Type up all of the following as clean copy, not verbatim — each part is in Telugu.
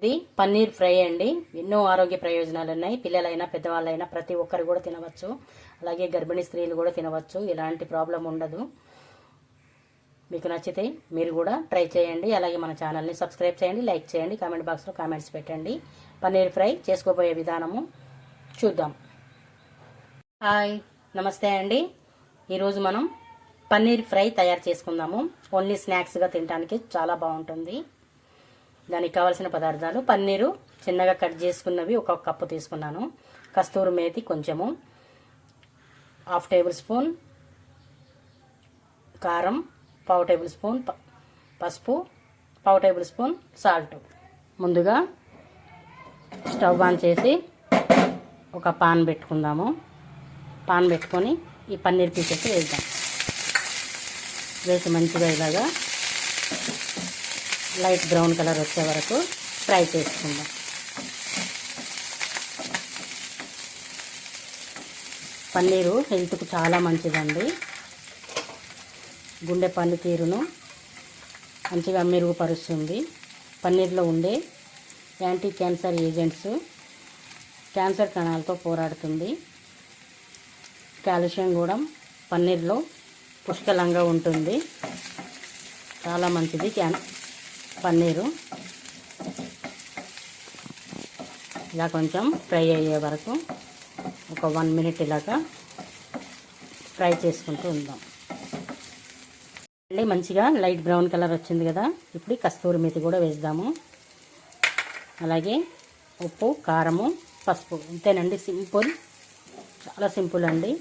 ఇది పన్నీర్ ఫ్రై అండి. ఎన్నో ఆరోగ్య ప్రయోజనాలు ఉన్నాయి. పిల్లలైనా పెద్దవాళ్ళైనా ప్రతి ఒక్కరు కూడా తినవచ్చు. అలాగే గర్భిణీ స్త్రీలు కూడా తినవచ్చు. ఎలాంటి ప్రాబ్లం ఉండదు. మీకు నచ్చితే మీరు కూడా ట్రై చేయండి. అలాగే మన ఛానల్ని సబ్స్క్రైబ్ చేయండి, లైక్ చేయండి, కామెంట్ బాక్స్లో కామెంట్స్ పెట్టండి. పన్నీర్ ఫ్రై చేసుకోబోయే విధానము చూద్దాం. హాయ్, నమస్తే అండి. ఈరోజు మనం పన్నీర్ ఫ్రై తయారు చేసుకుందాము. ఓన్లీ స్నాక్స్గా తినడానికి చాలా బాగుంటుంది. దానికి కావాల్సిన పదార్థాలు: పన్నీరు చిన్నగా కట్ చేసుకున్నవి 1 కప్పు తీసుకున్నాను, కస్తూరి మేతి కొంచెము, 1/2 టేబుల్ స్పూన్ కారం, 1/2 టేబుల్ స్పూన్ పసుపు, 1/2 టేబుల్ స్పూన్ సాల్ట్. ముందుగా స్టవ్ ఆన్ చేసి ఒక పాన్ పెట్టుకుందాము. పాన్ పెట్టుకొని ఈ పన్నీర్ పీసెస్ వేద్దాం. వేసి మంచిగా ఇలాగా లైట్ బ్రౌన్ కలర్ వచ్చే వరకు ఫ్రై చేసుకుందాం. పన్నీరు హెల్త్కు చాలా మంచిదండి. గుండె పనితీరును మంచిగా మెరుగుపరుస్తుంది. పన్నీర్లో ఉండే యాంటీ క్యాన్సర్ ఏజెంట్స్ క్యాన్సర్ కణాలతో పోరాడుతుంది. కాల్షియం కూడా పన్నీర్లో పుష్కలంగా ఉంటుంది. చాలా మంచిది పన్నీరు. ఇలా కొంచెం ఫ్రై అయ్యే వరకు ఒక 1 మినిట్ ఇలాగా ఫ్రై చేసుకుంటూ ఉందాం. మంచిగా లైట్ బ్రౌన్ కలర్ వచ్చింది కదా. ఇప్పుడు కస్తూరి మేతి కూడా వేద్దాము. అలాగే ఉప్పు, కారము, పసుపు. ఇంతేనండి, సింపుల్, చాలా సింపుల్ అండి.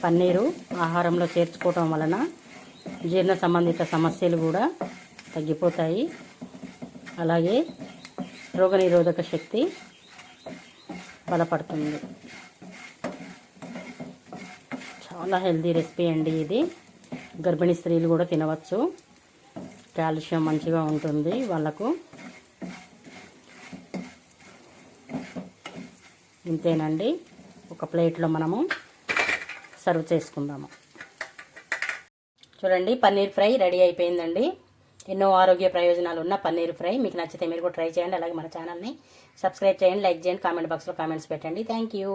పన్నీరు ఆహారంలో చేర్చుకోవటం వలన జీర్ణ సంబంధిత సమస్యలు కూడా తగ్గిపోతాయి. అలాగే రోగనిరోధక శక్తి బలపడుతుంది. చాలా హెల్తీ రెసిపీ అండి ఇది. గర్భిణీ స్త్రీలు కూడా తినవచ్చు. కాల్షియం మంచిగా ఉంటుంది వాళ్ళకు. ఇంతేనండి, ఒక ప్లేట్లో మనము సర్వ్ చేసుకుందాము. చూడండి, పన్నీర్ ఫ్రై రెడీ అయిపోయిందండి. ఎన్నో ఆరోగ్య ప్రయోజనాలు ఉన్న పన్నీర్ ఫ్రై. మీకు నచ్చితే మీరు కూడా ట్రై చేయండి. అలాగే మన ఛానల్ని సబ్స్క్రైబ్ చేయండి, లైక్ చేయండి, కామెంట్ బాక్స్లో కామెంట్స్ పెట్టండి. Thank you.